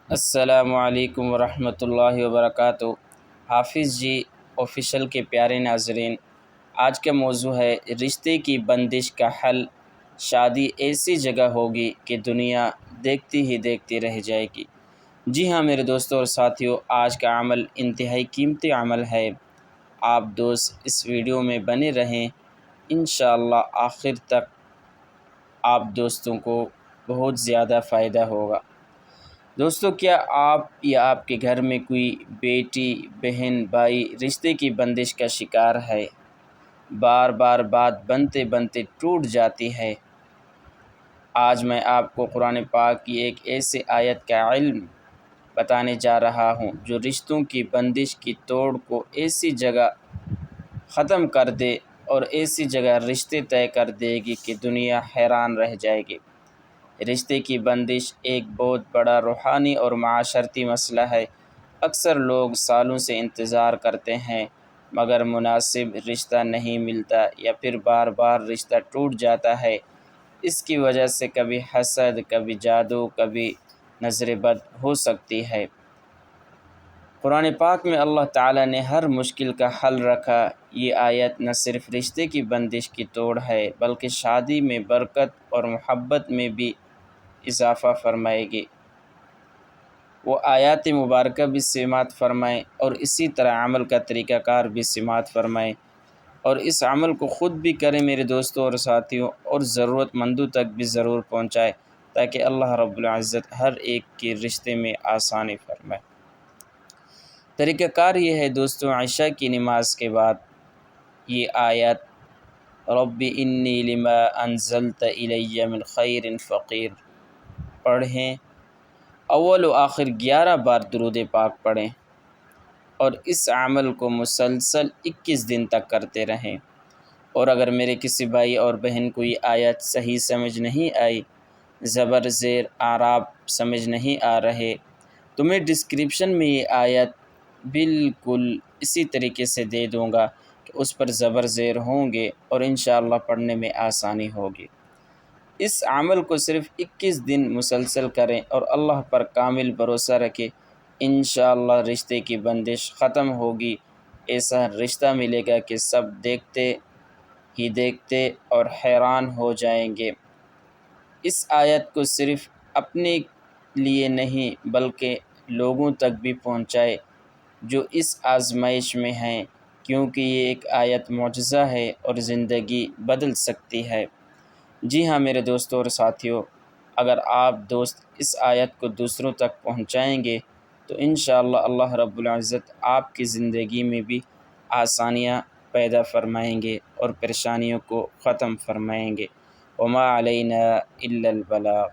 السلام علیکم ورحمۃ اللہ وبرکاتہ۔ حافظ جی آفیشل کے پیارے ناظرین، آج کا موضوع ہے رشتے کی بندش کا حل۔ شادی ایسی جگہ ہوگی کہ دنیا دیکھتی ہی دیکھتی رہ جائے گی۔ جی ہاں میرے دوستوں اور ساتھیوں، آج کا عمل انتہائی قیمتی عمل ہے۔ آپ دوست اس ویڈیو میں بنے رہیں، انشاءاللہ آخر تک آپ دوستوں کو بہت زیادہ فائدہ ہوگا۔ دوستو، کیا آپ یا آپ کے گھر میں کوئی بیٹی، بہن، بھائی رشتے کی بندش کا شکار ہے؟ بار بار بات بنتے بنتے ٹوٹ جاتی ہے۔ آج میں آپ کو قرآن پاک کی ایک ایسے آیت کا علم بتانے جا رہا ہوں جو رشتوں کی بندش کی توڑ کو ایسی جگہ ختم کر دے اور ایسی جگہ رشتے طے کر دے گی کہ دنیا حیران رہ جائے گی۔ رشتے کی بندش ایک بہت بڑا روحانی اور معاشرتی مسئلہ ہے۔ اکثر لوگ سالوں سے انتظار کرتے ہیں مگر مناسب رشتہ نہیں ملتا، یا پھر بار بار رشتہ ٹوٹ جاتا ہے۔ اس کی وجہ سے کبھی حسد، کبھی جادو، کبھی نظر بد ہو سکتی ہے۔ قرآن پاک میں اللہ تعالیٰ نے ہر مشکل کا حل رکھا۔ یہ آیت نہ صرف رشتے کی بندش کی توڑ ہے بلکہ شادی میں برکت اور محبت میں بھی اضافہ فرمائے گی۔ وہ آیات مبارکہ بھی سماعت فرمائیں اور اسی طرح عمل کا طریقہ کار بھی سماعت فرمائیں، اور اس عمل کو خود بھی کریں میرے دوستوں اور ساتھیوں، اور ضرورت مندوں تک بھی ضرور پہنچائیں تاکہ اللہ رب العزت ہر ایک کے رشتے میں آسانی فرمائے۔ طریقہ کار یہ ہے دوستوں، عشاء کی نماز کے بعد یہ آیت رب انی لما انزلت الی من خیر فقیر پڑھیں۔ اول و آخر 11 بار درود پاک پڑھیں اور اس عمل کو مسلسل 21 دن تک کرتے رہیں۔ اور اگر میرے کسی بھائی اور بہن کو یہ آیت صحیح سمجھ نہیں آئی، زبر زیر اعراب سمجھ نہیں آ رہے، تو میں ڈسکرپشن میں یہ آیت بالکل اسی طریقے سے دے دوں گا کہ اس پر زبر زیر ہوں گے اور انشاءاللہ پڑھنے میں آسانی ہوگی۔ اس عمل کو صرف 21 دن مسلسل کریں اور اللہ پر کامل بھروسہ رکھیں، انشاءاللہ رشتے کی بندش ختم ہوگی۔ ایسا رشتہ ملے گا کہ سب دیکھتے ہی دیکھتے اور حیران ہو جائیں گے۔ اس آیت کو صرف اپنے لیے نہیں بلکہ لوگوں تک بھی پہنچائے جو اس آزمائش میں ہیں، کیونکہ یہ ایک آیت معجزہ ہے اور زندگی بدل سکتی ہے۔ جی ہاں میرے دوستوں اور ساتھیوں، اگر آپ دوست اس آیت کو دوسروں تک پہنچائیں گے تو انشاءاللہ اللہ رب العزت آپ کی زندگی میں بھی آسانیاں پیدا فرمائیں گے اور پریشانیوں کو ختم فرمائیں گے۔ وما علینا الا البلاغ۔